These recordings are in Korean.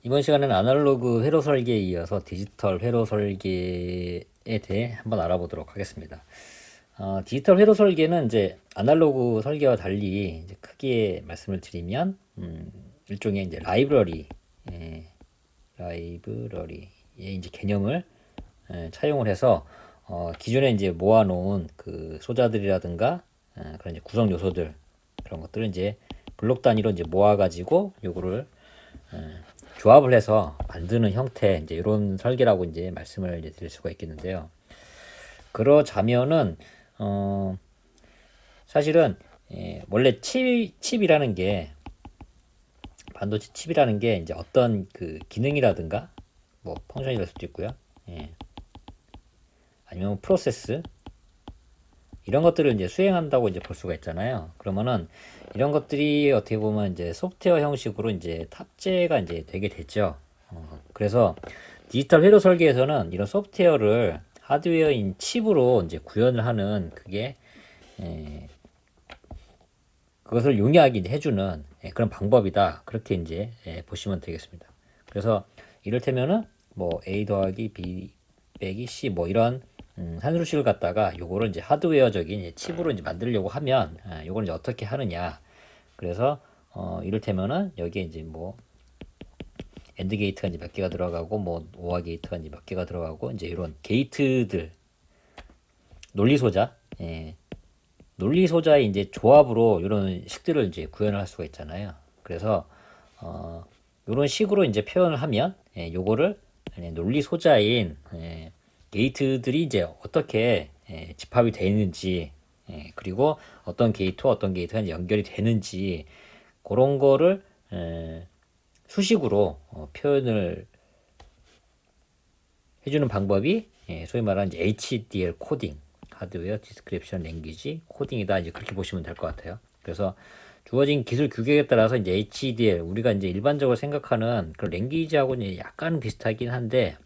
이번 시간에는 아날로그 회로 설계에 이어서 디지털 회로 설계에 대해 한번 알아보도록 하겠습니다. 디지털 회로 설계는 이제 아날로그 설계와 달리 이제 크게 말씀을 드리면 일종의 이제 예, 라이브러리의 이제 개념을 차용을 해서 기존에 이제 모아놓은 그 소자들이라든가 그런 이제 구성 요소들 그런 것들을 이제 블록 단위로 이제 모아가지고 요거를 조합을 해서 만드는 형태 이제 이런 설계라고 이제 말씀을 이제 드릴 수가 있겠는데요. 그러자면은 사실은 원래 칩이라는 게 반도체 칩이라는 게 이제 어떤 그 기능이라든가 뭐 펑션이 될 수도 있고요. 아니면 프로세스 이런 것들을 이제 수행한다고 이제 볼 수가 있잖아요. 그러면은 이런 것들이 어떻게 보면 이제 소프트웨어 형식으로 이제 탑재가 이제 되게 되죠. 그래서 디지털 회로 설계에서는 이런 소프트웨어를 하드웨어인 칩으로 이제 구현을 하는 그게 그것을 용이하게 이제 해주는 그런 방법이다. 그렇게 이제 보시면 되겠습니다. 그래서 이를테면은 뭐 A 더하기 B 빼기 C 뭐 이런 산술식을 갖다가 요거를 이제 하드웨어적인 칩으로 이제 만들려고 하면 요걸 이제 어떻게 하느냐. 그래서 이를테면은 여기에 이제 뭐 엔드 게이트가 이제 몇 개가 들어가고 뭐 오화 게이트가 이제 몇 개가 들어가고 이제 이런 게이트들 논리 소자 논리 소자의 이제 조합으로 이런 식들을 이제 구현을 할 수가 있잖아요. 그래서 이런 식으로 이제 표현을 하면 요거를 논리 소자인 게이트들이 이제 어떻게 집합이 되는지 그리고 어떤 게이트와 어떤 게이트가 이제 연결이 되는지 그런 거를 수식으로 표현을 해주는 방법이 소위 말하는 이제 HDL 코딩, 하드웨어 디스크립션 랭귀지 코딩이다. 이제 그렇게 보시면 될 것 같아요. 그래서 주어진 기술 규격에 따라서 이제 HDL 우리가 이제 일반적으로 생각하는 그런 랭귀지하고는 약간 비슷하긴 한데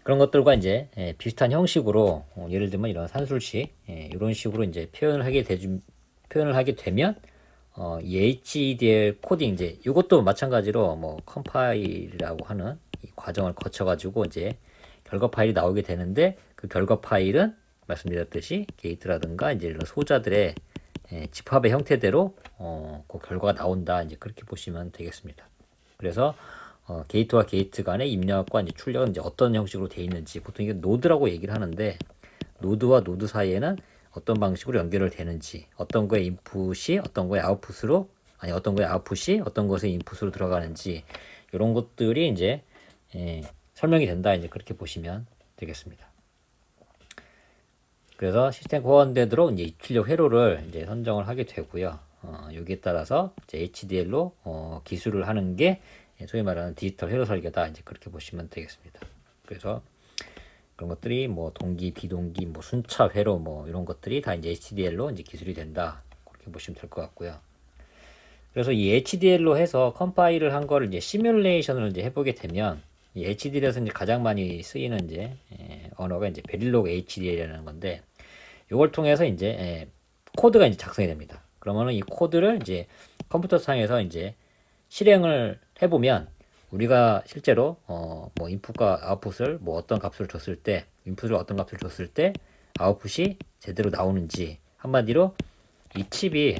그런 것들과 이제 비슷한 형식으로 예를 들면 이런 산술식 이런 식으로 이제 표현을 하게 되면 이 HDL 코딩 이제 이것도 마찬가지로 뭐 컴파일이라고 하는 이 과정을 거쳐 가지고 이제 결과 파일이 나오게 되는데 그 결과 파일은 말씀드렸듯이 게이트라든가 이제 이런 소자들의 집합의 형태대로 그 결과가 나온다. 이제 그렇게 보시면 되겠습니다. 그래서 게이트와 게이트 간의 입력과 이제 출력은 이제 어떤 형식으로 되어 있는지 보통 이게 노드라고 얘기를 하는데 노드와 노드 사이에는 어떤 방식으로 연결을 되는지 어떤 거의 인풋이 어떤 거의 아웃풋으로 아니 어떤 거의 아웃풋이 어떤 것의 인풋으로 들어가는지 이런 것들이 이제 설명이 된다. 이제 그렇게 보시면 되겠습니다. 그래서 시스템 호환되도록 이제 입출력 회로를 이제 선정을 하게 되고요. 여기에 따라서 이제 HDL로 기술을 하는 게 소위 말하는 디지털 회로 설계다. 이제 그렇게 보시면 되겠습니다. 그래서 그런 것들이 뭐 동기, 비동기, 뭐 순차 회로 뭐 이런 것들이 다 이제 HDL로 이제 기술이 된다. 그렇게 보시면 될 것 같고요. 그래서 이 HDL로 해서 컴파일을 한 거를 이제 시뮬레이션을 이제 해보게 되면 이 HDL에서 이제 가장 많이 쓰이는 이제 언어가 이제 베릴로그 HDL이라는 건데 이걸 통해서 이제 코드가 이제 작성이 됩니다. 그러면은 이 코드를 이제 컴퓨터 상에서 이제 실행을 해보면 우리가 실제로 뭐 인풋과 아웃풋을 뭐 어떤 값을 줬을 때 인풋을 어떤 값을 줬을 때 아웃풋이 제대로 나오는지 한마디로 이 칩이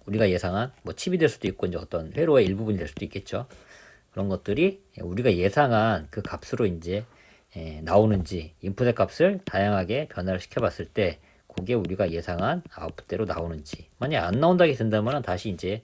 우리가 예상한 뭐 칩이 될 수도 있고 이제 어떤 회로의 일부분이 될 수도 있겠죠. 그런 것들이 우리가 예상한 그 값으로 이제 나오는지 인풋의 값을 다양하게 변화를 시켜봤을 때 그게 우리가 예상한 아웃풋대로 나오는지 만약 안 나온다게 된다면 다시 이제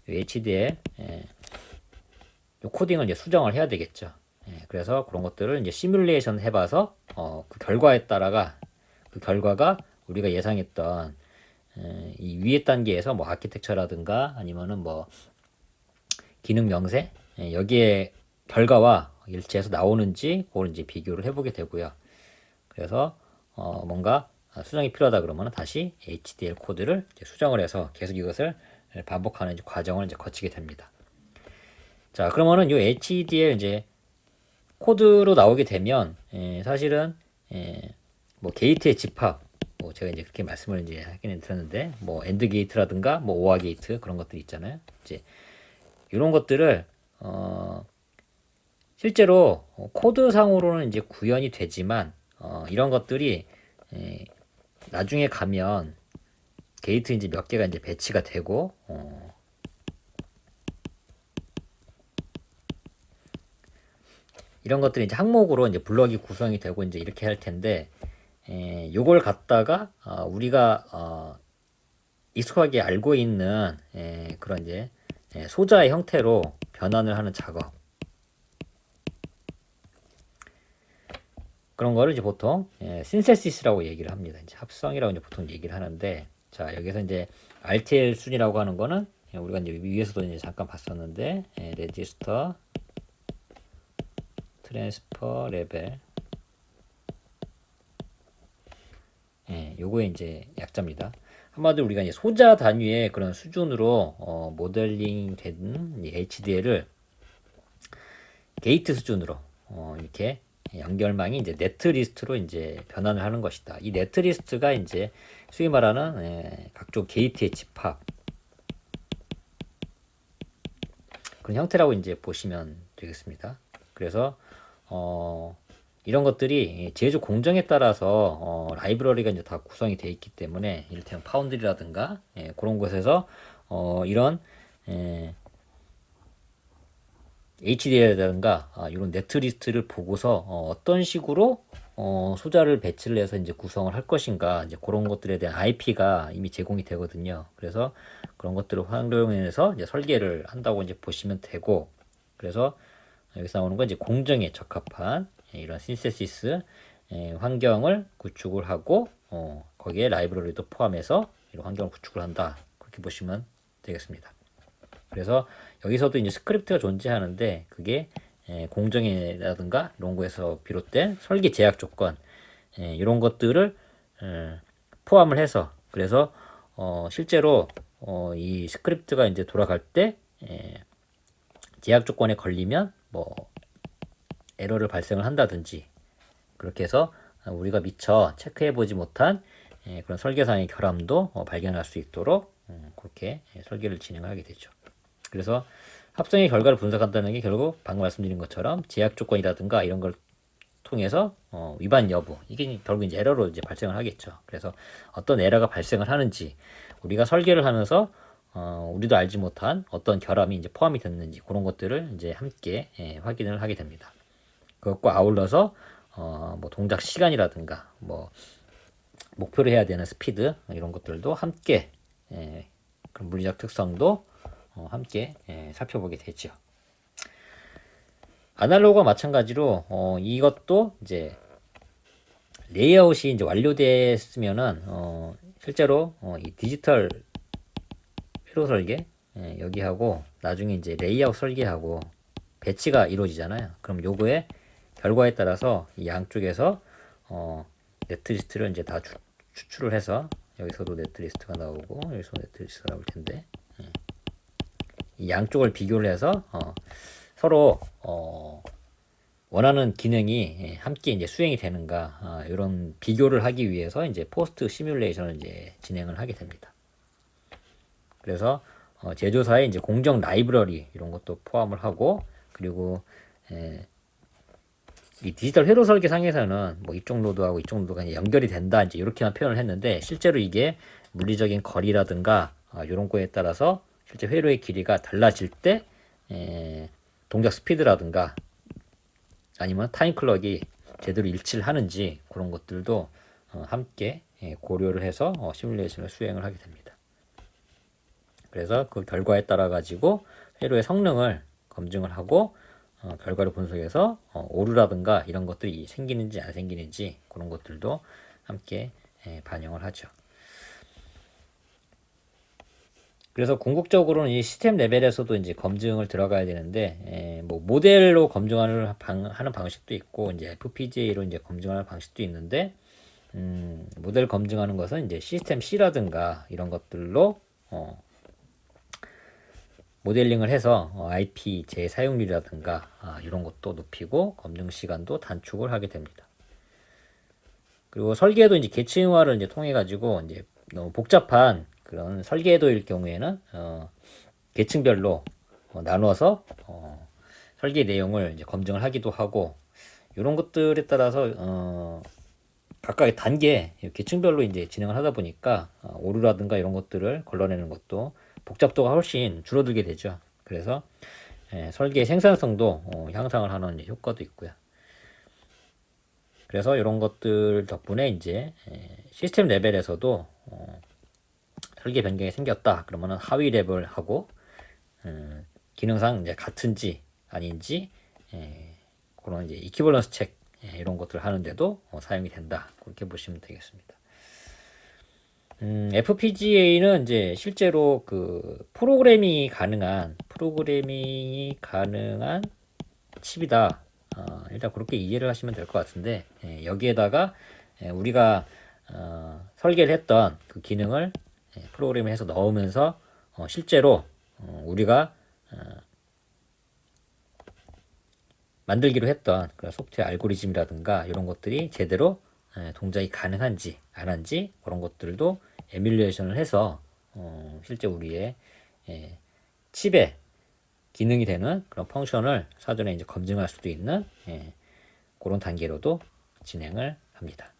HD에 코딩을 이제 수정을 해야 되겠죠. 그래서 그런 것들을 이제 시뮬레이션 해봐서 그 결과에 따라가 그 결과가 우리가 예상했던 이 위에 단계에서 뭐 아키텍처라든가 아니면은 뭐 기능 명세 여기에 결과와 일치해서 나오는지 그걸 이제 비교를 해보게 되고요. 그래서 뭔가 수정이 필요하다 그러면 다시 HDL 코드를 수정을 해서 계속 이것을 반복하는 과정을 이제 거치게 됩니다. 자, 그러면은 이 HDL 이제 코드로 나오게 되면 사실은 뭐 게이트의 집합 뭐 제가 이제 그렇게 말씀을 이제 하긴 들었는데 뭐 엔드 게이트라든가 뭐 오화 게이트 그런 것들 있잖아요. 이제 이런 것들을 실제로 코드상으로는 이제 구현이 되지만 이런 것들이 나중에 가면 게이트 이제 몇 개가 이제 배치가 되고 이런 것들이 이제 항목으로 이제 블럭이 구성이 되고 이제 이렇게 할 텐데 요걸 갖다가 우리가 익숙하게 알고 있는 그런 이제 소자의 형태로 변환을 하는 작업, 그런 거를 이제 보통 신세시스라고 얘기를 합니다. 이제 합성이라고 이제 보통 얘기를 하는데, 자 여기서 이제 RTL 순이라고 하는 거는 우리가 이제 위에서도 이제 잠깐 봤었는데 레지스터 트랜스퍼 레벨, 요거의 이제 약자입니다. 한마디로 우리가 이제 소자 단위의 그런 수준으로 모델링 된 HDL을 게이트 수준으로 이렇게 연결망이 이제 네트리스트로 이제 변환을 하는 것이다. 이 네트리스트가 이제 소위 말하는 각종 게이트의 집합, 그런 형태라고 이제 보시면 되겠습니다. 그래서 이런 것들이 제조 공정에 따라서 라이브러리가 이제 다 구성이 되어 있기 때문에, 이를테면 파운드리라든가 그런 곳에서 이런 HDL이라든가 이런 네트리스트를 보고서 어떤 식으로 소자를 배치를 해서 이제 구성을 할 것인가, 이제 그런 것들에 대한 IP가 이미 제공이 되거든요. 그래서 그런 것들을 활용해서 이제 설계를 한다고 이제 보시면 되고, 그래서 여기서 나오는 건 이제 공정에 적합한 이런 신세시스 환경을 구축을 하고 거기에 라이브러리도 포함해서 이런 환경을 구축을 한다, 그렇게 보시면 되겠습니다. 그래서 여기서도 이제 스크립트가 존재하는데, 그게 공정이라든가 이런 거에서 비롯된 설계 제약 조건 이런 것들을 포함을 해서, 그래서 실제로 이 스크립트가 이제 돌아갈 때 제약 조건에 걸리면 뭐 에러를 발생을 한다든지, 그렇게 해서 우리가 미처 체크해보지 못한 그런 설계상의 결함도 발견할 수 있도록 그렇게 설계를 진행하게 되죠. 그래서 합성의 결과를 분석한다는 게 결국 방금 말씀드린 것처럼 제약 조건이라든가 이런 걸 통해서 위반 여부, 이게 결국 이제 에러로 이제 발생을 하겠죠. 그래서 어떤 에러가 발생을 하는지, 우리가 설계를 하면서 우리도 알지 못한 어떤 결함이 이제 포함이 됐는지, 그런 것들을 이제 함께 확인을 하게 됩니다. 그것과 아울러서 뭐 동작 시간이라든가 뭐 목표로 해야 되는 스피드, 이런 것들도 함께 그런 물리적 특성도 함께 살펴보게 되죠. 아날로그와 마찬가지로 이것도 이제 레이아웃이 이제 완료됐으면은 실제로 이 디지털 회로 설계 여기하고 나중에 이제 레이아웃 설계하고 배치가 이루어지잖아요. 그럼 요거의 결과에 따라서 이 양쪽에서 네트리스트를 이제 다 추출을 해서, 여기서도 네트리스트가 나오고 여기서 네트리스트가 나올 텐데, 이 양쪽을 비교를 해서 서로 원하는 기능이 함께 이제 수행이 되는가, 이런 비교를 하기 위해서 이제 포스트 시뮬레이션을 이제 진행을 하게 됩니다. 그래서 제조사의 이제 공정 라이브러리 이런 것도 포함을 하고, 그리고 이 디지털 회로 설계상에서는 뭐 이쪽 노드하고 이쪽 노드가 연결이 된다, 이제 이렇게만 표현을 했는데, 실제로 이게 물리적인 거리라든가 이런 거에 따라서 실제 회로의 길이가 달라질 때 동작 스피드라든가 아니면 타임 클럭이 제대로 일치를 하는지, 그런 것들도 함께 고려를 해서 시뮬레이션을 수행을 하게 됩니다. 그래서 그 결과에 따라 가지고 회로의 성능을 검증을 하고 결과를 분석해서 오류라든가 이런 것들이 생기는지 안 생기는지, 그런 것들도 함께 반영을 하죠. 그래서 궁극적으로는 이 시스템 레벨에서도 이제 검증을 들어가야 되는데, 뭐 모델로 검증하는 방식도 있고 이제 FPGA로 이제 검증하는 방식도 있는데, 모델 검증하는 것은 이제 시스템 C라든가 이런 것들로 모델링을 해서 IP 재사용률이라든가 이런 것도 높이고 검증 시간도 단축을 하게 됩니다. 그리고 설계도 이제 계층화를 이제 통해 가지고 이제 너무 복잡한 그런 설계도일 경우에는 계층별로 나눠서 설계 내용을 이제 검증을 하기도 하고, 이런 것들에 따라서 각각의 단계 계층별로 이제 진행을 하다 보니까 오류라든가 이런 것들을 걸러내는 것도 복잡도가 훨씬 줄어들게 되죠. 그래서 설계의 생산성도 향상을 하는 효과도 있고요. 그래서 이런 것들 덕분에 이제 시스템 레벨에서도 설계 변경이 생겼다 그러면은 하위 레벨하고 기능상 이제 같은지 아닌지 그런 이제 이퀴벌런스 책 이런 것들을 하는데도 사용이 된다, 그렇게 보시면 되겠습니다. FPGA는 이제 실제로 그 프로그래밍이 가능한 칩이다. 일단 그렇게 이해를 하시면 될 것 같은데, 여기에다가 우리가 설계를 했던 그 기능을 프로그램을 해서 넣으면서 실제로 우리가 만들기로 했던 그런 소프트웨어 알고리즘이라든가 이런 것들이 제대로 동작이 가능한지 안 한지 그런 것들도 에뮬레이션을 해서 실제 우리의 칩의 기능이 되는 그런 펑션을 사전에 이제 검증할 수도 있는 그런 단계로도 진행을 합니다.